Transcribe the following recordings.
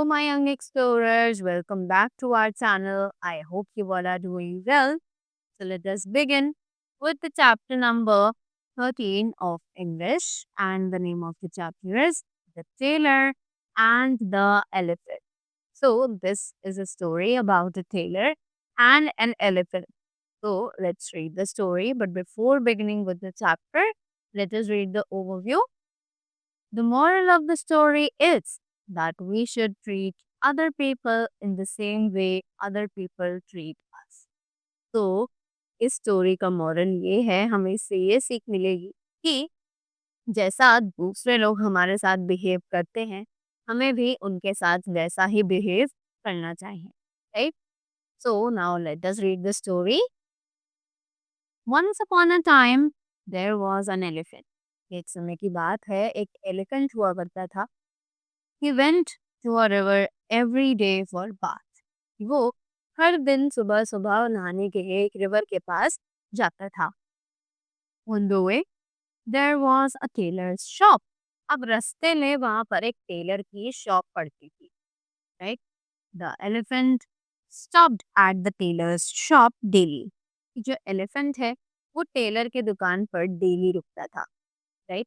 Hello, my young explorers. Welcome back to our channel. I hope you all are doing well. So, let us begin with the chapter number 13 of English. And the name of the chapter is The Tailor and the Elephant. So, this is a story about a tailor and an elephant. So, let's read the story. But before beginning with the chapter, let us read the overview. The moral of the story is that we should treat other people in the same way other people treat us. तो इस story का moral ये है, हमें इससे ये सीख मिलेगी कि जैसा दूसरे लोग हमारे साथ बिहेव करते हैं, हमें भी उनके साथ वैसा ही बिहेव करना चाहिए, right? So now let us read the story. Once upon a time there was an elephant. एक समय की बात है, एक एलिफेंट हुआ करता था. He went to a river every day for bath. वो हर दिन सुबह सुबह नहाने के लिए एक रिवर के पास जाता था. On the way there was a tailor's shop. अब रास्ते में वहां पर एक टेलर की शॉप पड़ती थी, right? The elephant stopped at the tailor's shop daily. जो एलिफेंट है वो टेलर के दुकान पर डेली रुकता था, right?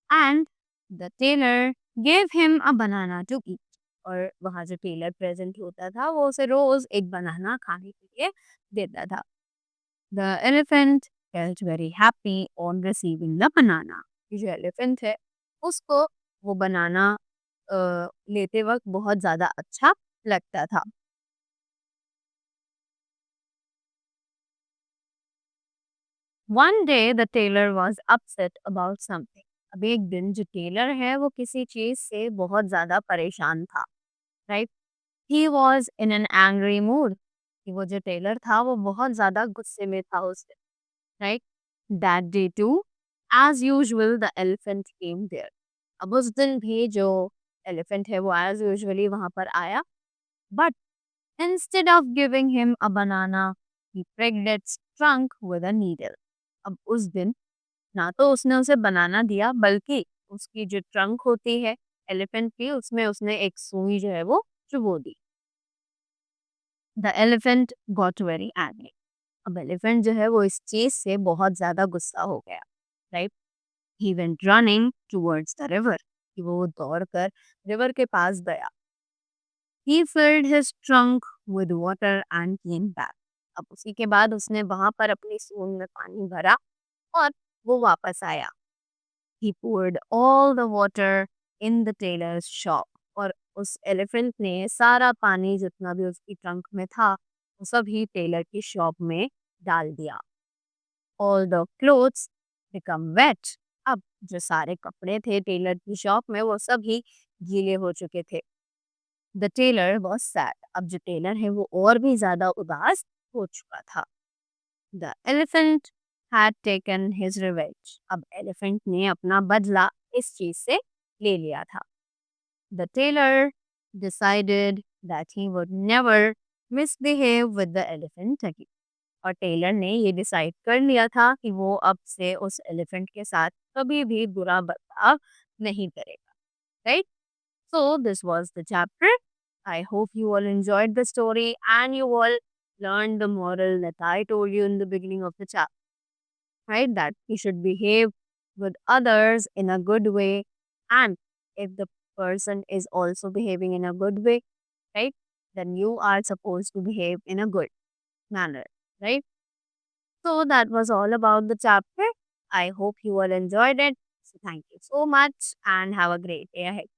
And the tailor gave him a banana to eat. और वहाँ जो टेलर प्रेजेंट होता था वो उसे रोज एक बनाना खाने के लिए देता था. The elephant felt very happy on receiving the banana. ये जो एलिफेंट है उसको वो बनाना लेते वक्त बहुत ज्यादा अच्छा लगता था. One day the tailor was upset about something. अब एक दिन जो टेलर है वो किसी चीज से बहुत ज्यादा परेशान था, right? He was in an angry mood. कि वो जो टेलर था वो बहुत ज्यादा गुस्से में था उस दिन, right? That day too, as usual, the elephant came there. अब उस दिन भी जो एलिफेंट है वो as usually वहां पर आया, but instead of giving him a banana, he pricked its trunk with a needle. अब उस दिन ना तो उसने उसे बनाना दिया, बल्कि उसकी जो ट्रंक होती है एलिफेंट की, उसमें उसने एक सुई जो है वो चुबो दी. The elephant got very angry. अब एलिफेंट जो है वो इस चीज से बहुत ज्यादा गुस्सा हो गया, right? He went running towards the river. कि वो दौड़ कर रिवर के पास गया. He filled his trunk with water and came back. अब उसी के बाद उसने वहां पर अपनी सूंड में पानी भरा और वो वापस आया. He poured all the water in the tailor's shop. और उस एलिफेंट ने सारा पानी जितना भी उसकी ट्रंक में था वो सब ही टेलर की शॉप में डाल दिया. All the clothes become wet. अब जो सारे कपड़े थे टेलर की शॉप में वो सब ही गीले हो चुके थे. The tailor was sad. अब जो टेलर है वो और भी ज्यादा उदास हो चुका था. The elephant had taken his revenge. अब एलिफेंट ने अपना बदला इस चीज से ले लिया था. The tailor decided that he would never misbehave with the elephant again. और टेलर ने ये डिसाइड कर लिया था कि वो अब से उस एलिफेंट के साथ कभी भी बुरा बर्ताव नहीं करेगा, right? So this was the chapter. I hope you all enjoyed the story and you all learned the moral that I told you in the beginning of the chapter, right? That you should behave with others in a good way. And if the person is also behaving in a good way, right, then you are supposed to behave in a good manner, right? So that was all about the chapter. I hope you all enjoyed it. So thank you so much and have a great day ahead.